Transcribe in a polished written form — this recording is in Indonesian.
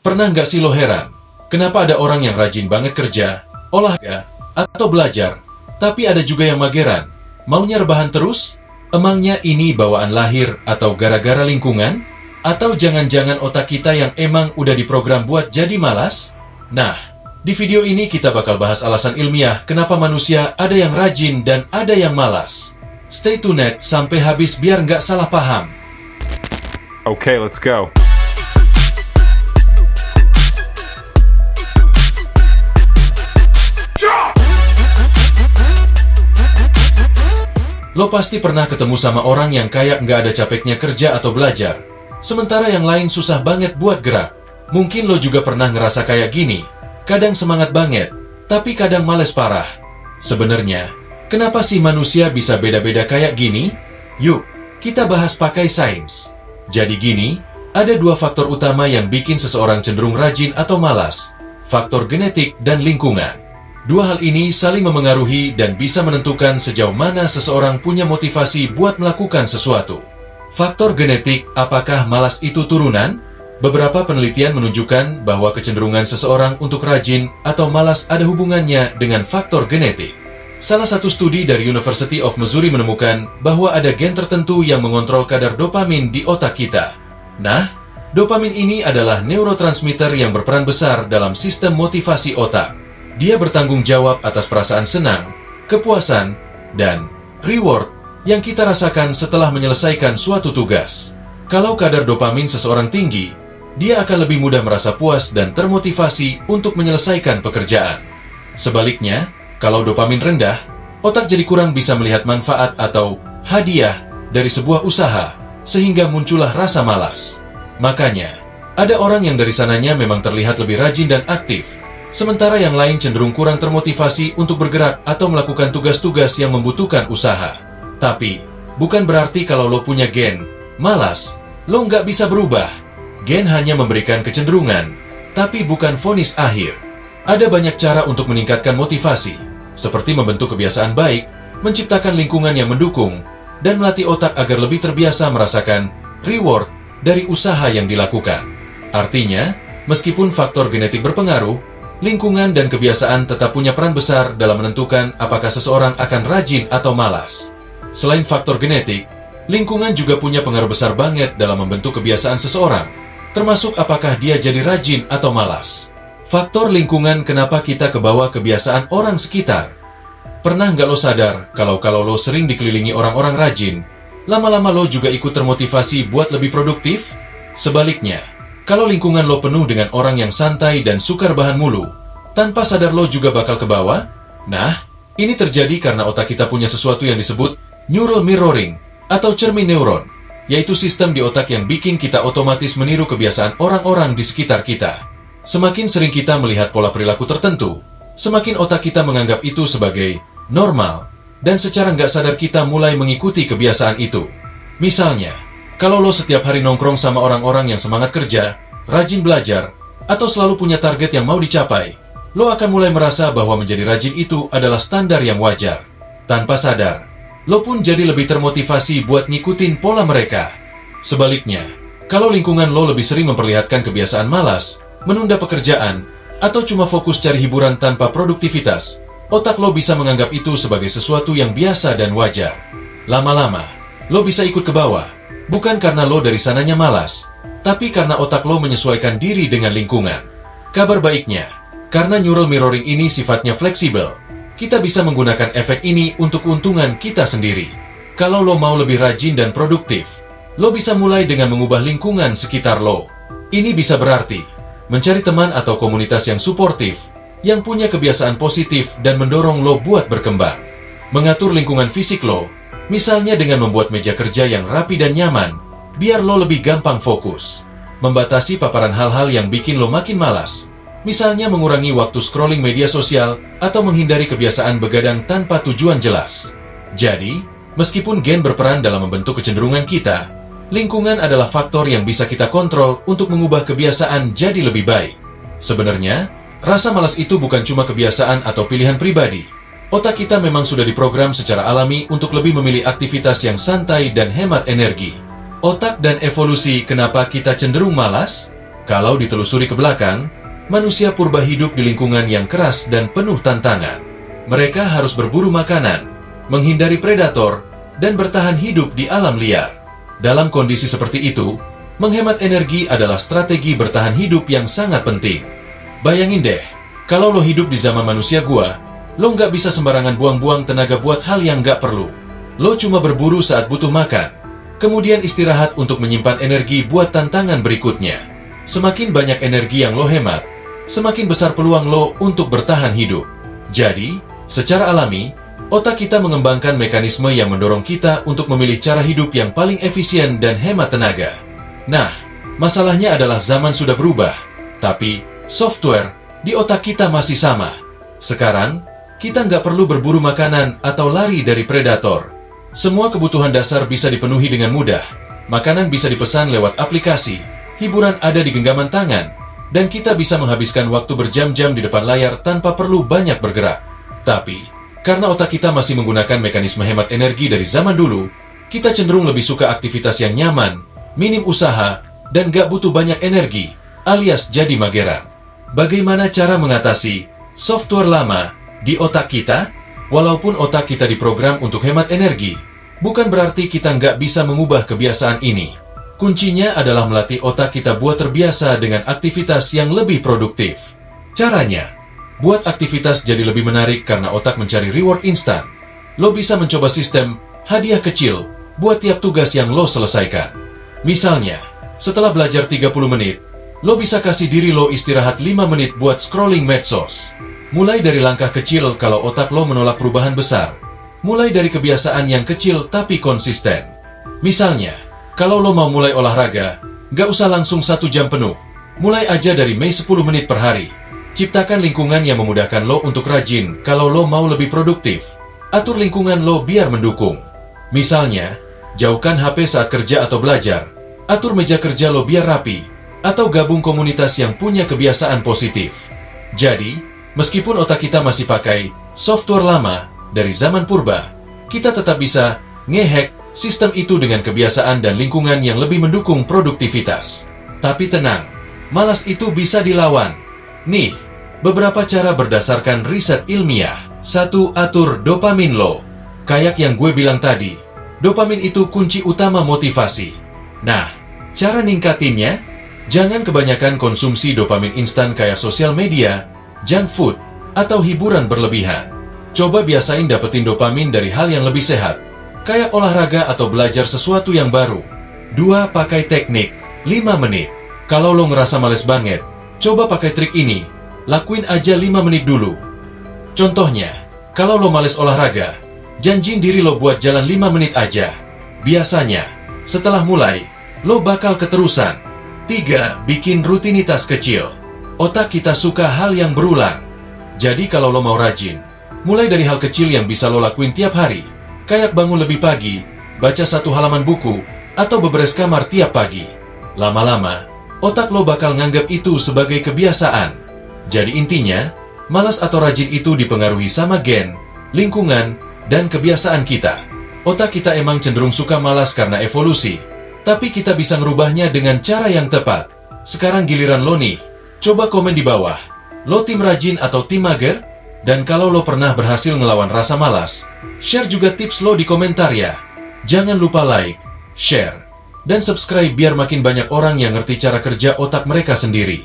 Pernah nggak sih lo heran, kenapa ada orang yang rajin banget kerja, olahraga, atau belajar, tapi ada juga yang mageran, maunya rebahan terus? Emangnya ini bawaan lahir atau gara-gara lingkungan? Atau jangan-jangan otak kita yang emang udah diprogram buat jadi malas? Nah, di video ini kita bakal bahas alasan ilmiah kenapa manusia ada yang rajin dan ada yang malas. Stay tuned sampai habis biar nggak salah paham. Okay, let's go. Lo pasti pernah ketemu sama orang yang kayak nggak ada capeknya kerja atau belajar, sementara yang lain susah banget buat gerak. Mungkin lo juga pernah ngerasa kayak gini, kadang semangat banget, tapi kadang males parah. Sebenarnya, kenapa sih manusia bisa beda-beda kayak gini? Yuk, kita bahas pakai sains. Jadi gini, ada dua faktor utama yang bikin seseorang cenderung rajin atau malas, faktor genetik dan lingkungan. Dua hal ini saling memengaruhi dan bisa menentukan sejauh mana seseorang punya motivasi buat melakukan sesuatu. Faktor genetik, apakah malas itu turunan? Beberapa penelitian menunjukkan bahwa kecenderungan seseorang untuk rajin atau malas ada hubungannya dengan faktor genetik. Salah satu studi dari University of Missouri menemukan bahwa ada gen tertentu yang mengontrol kadar dopamin di otak kita. Nah, dopamin ini adalah neurotransmitter yang berperan besar dalam sistem motivasi otak. Dia bertanggung jawab atas perasaan senang, kepuasan, dan reward yang kita rasakan setelah menyelesaikan suatu tugas. Kalau kadar dopamin seseorang tinggi, dia akan lebih mudah merasa puas dan termotivasi untuk menyelesaikan pekerjaan. Sebaliknya, kalau dopamin rendah, otak jadi kurang bisa melihat manfaat atau hadiah dari sebuah usaha, sehingga muncullah rasa malas. Makanya, ada orang yang dari sananya memang terlihat lebih rajin dan aktif, sementara yang lain cenderung kurang termotivasi untuk bergerak atau melakukan tugas-tugas yang membutuhkan usaha. Tapi, bukan berarti kalau lo punya gen malas, lo nggak bisa berubah. Gen hanya memberikan kecenderungan, tapi bukan vonis akhir. Ada banyak cara untuk meningkatkan motivasi, seperti membentuk kebiasaan baik, menciptakan lingkungan yang mendukung, dan melatih otak agar lebih terbiasa merasakan reward dari usaha yang dilakukan. Artinya, meskipun faktor genetik berpengaruh, lingkungan dan kebiasaan tetap punya peran besar dalam menentukan apakah seseorang akan rajin atau malas. Selain faktor genetik, lingkungan juga punya pengaruh besar banget dalam membentuk kebiasaan seseorang, termasuk apakah dia jadi rajin atau malas. Faktor lingkungan kenapa kita kebawa kebiasaan orang sekitar. Pernah nggak lo sadar kalau lo sering dikelilingi orang-orang rajin, lama-lama lo juga ikut termotivasi buat lebih produktif? Sebaliknya, kalau lingkungan lo penuh dengan orang yang santai dan suka rebahan mulu, tanpa sadar lo juga bakal kebawa? Nah, ini terjadi karena otak kita punya sesuatu yang disebut neural mirroring atau cermin neuron, yaitu sistem di otak yang bikin kita otomatis meniru kebiasaan orang-orang di sekitar kita. Semakin sering kita melihat pola perilaku tertentu, semakin otak kita menganggap itu sebagai normal, dan secara nggak sadar kita mulai mengikuti kebiasaan itu. Misalnya, kalau lo setiap hari nongkrong sama orang-orang yang semangat kerja, rajin belajar, atau selalu punya target yang mau dicapai, lo akan mulai merasa bahwa menjadi rajin itu adalah standar yang wajar. Tanpa sadar, lo pun jadi lebih termotivasi buat ngikutin pola mereka. Sebaliknya, kalau lingkungan lo lebih sering memperlihatkan kebiasaan malas, menunda pekerjaan, atau cuma fokus cari hiburan tanpa produktivitas, otak lo bisa menganggap itu sebagai sesuatu yang biasa dan wajar. Lama-lama, lo bisa ikut ke bawah. Bukan karena lo dari sananya malas, tapi karena otak lo menyesuaikan diri dengan lingkungan. Kabar baiknya, karena neural mirroring ini sifatnya fleksibel, kita bisa menggunakan efek ini untuk keuntungan kita sendiri. Kalau lo mau lebih rajin dan produktif, lo bisa mulai dengan mengubah lingkungan sekitar lo. Ini bisa berarti mencari teman atau komunitas yang suportif, yang punya kebiasaan positif dan mendorong lo buat berkembang. Mengatur lingkungan fisik lo, misalnya dengan membuat meja kerja yang rapi dan nyaman, biar lo lebih gampang fokus. Membatasi paparan hal-hal yang bikin lo makin malas, misalnya mengurangi waktu scrolling media sosial atau menghindari kebiasaan begadang tanpa tujuan jelas. Jadi, meskipun gen berperan dalam membentuk kecenderungan kita, lingkungan adalah faktor yang bisa kita kontrol untuk mengubah kebiasaan jadi lebih baik. Sebenarnya, rasa malas itu bukan cuma kebiasaan atau pilihan pribadi. Otak kita memang sudah diprogram secara alami untuk lebih memilih aktivitas yang santai dan hemat energi. Otak dan evolusi, kenapa kita cenderung malas? Kalau ditelusuri ke belakang, manusia purba hidup di lingkungan yang keras dan penuh tantangan. Mereka harus berburu makanan, menghindari predator, dan bertahan hidup di alam liar. Dalam kondisi seperti itu, menghemat energi adalah strategi bertahan hidup yang sangat penting. Bayangin deh, kalau lo hidup di zaman manusia gua, lo nggak bisa sembarangan buang-buang tenaga buat hal yang nggak perlu. Lo cuma berburu saat butuh makan, kemudian istirahat untuk menyimpan energi buat tantangan berikutnya. Semakin banyak energi yang lo hemat, semakin besar peluang lo untuk bertahan hidup. Jadi, secara alami, otak kita mengembangkan mekanisme yang mendorong kita untuk memilih cara hidup yang paling efisien dan hemat tenaga. Nah, masalahnya adalah zaman sudah berubah, tapi software di otak kita masih sama. Sekarang, kita nggak perlu berburu makanan atau lari dari predator. Semua kebutuhan dasar bisa dipenuhi dengan mudah. Makanan bisa dipesan lewat aplikasi, hiburan ada di genggaman tangan, dan kita bisa menghabiskan waktu berjam-jam di depan layar tanpa perlu banyak bergerak. Tapi, karena otak kita masih menggunakan mekanisme hemat energi dari zaman dulu, kita cenderung lebih suka aktivitas yang nyaman, minim usaha, dan gak butuh banyak energi, alias jadi mageran. Bagaimana cara mengatasi software lama di otak kita? Walaupun otak kita diprogram untuk hemat energi, bukan berarti kita nggak bisa mengubah kebiasaan ini. Kuncinya adalah melatih otak kita buat terbiasa dengan aktivitas yang lebih produktif. Caranya, buat aktivitas jadi lebih menarik karena otak mencari reward instan. Lo bisa mencoba sistem hadiah kecil buat tiap tugas yang lo selesaikan. Misalnya, setelah belajar 30 menit, lo bisa kasih diri lo istirahat 5 menit buat scrolling medsos. Mulai dari langkah kecil kalau otak lo menolak perubahan besar. Mulai dari kebiasaan yang kecil tapi konsisten. Misalnya, kalau lo mau mulai olahraga, gak usah langsung 1 jam penuh. Mulai aja dari 10 menit per hari. Ciptakan lingkungan yang memudahkan lo untuk rajin kalau lo mau lebih produktif. Atur lingkungan lo biar mendukung. Misalnya, jauhkan HP saat kerja atau belajar. Atur meja kerja lo biar rapi. Atau gabung komunitas yang punya kebiasaan positif. Jadi, meskipun otak kita masih pakai software lama dari zaman purba, kita tetap bisa ngehack sistem itu dengan kebiasaan dan lingkungan yang lebih mendukung produktivitas. Tapi tenang, malas itu bisa dilawan. Nih, beberapa cara berdasarkan riset ilmiah. 1. Atur dopamin lo. Kayak yang gue bilang tadi, dopamin itu kunci utama motivasi. Nah, cara ningkatinnya? Jangan kebanyakan konsumsi dopamin instan kayak sosial media, junk food, atau hiburan berlebihan. Coba biasain dapetin dopamin dari hal yang lebih sehat, kayak olahraga atau belajar sesuatu yang baru. 2. Pakai teknik 5 menit. Kalau lo ngerasa males banget, coba pakai trik ini. Lakuin aja 5 menit dulu. Contohnya, kalau lo males olahraga, janjiin diri lo buat jalan 5 menit aja. Biasanya, setelah mulai, lo bakal keterusan. 3. Bikin rutinitas kecil. Otak kita suka hal yang berulang. Jadi kalau lo mau rajin, mulai dari hal kecil yang bisa lo lakuin tiap hari. Kayak bangun lebih pagi, baca 1 halaman buku, atau beberes kamar tiap pagi. Lama-lama, otak lo bakal nganggap itu sebagai kebiasaan. Jadi intinya, malas atau rajin itu dipengaruhi sama gen, lingkungan, dan kebiasaan kita. Otak kita emang cenderung suka malas karena evolusi, tapi kita bisa ngerubahnya dengan cara yang tepat. Sekarang giliran lo nih, coba komen di bawah. Lo tim rajin atau tim mager? Dan kalau lo pernah berhasil ngelawan rasa malas, share juga tips lo di komentar ya. Jangan lupa like, share, dan subscribe biar makin banyak orang yang ngerti cara kerja otak mereka sendiri.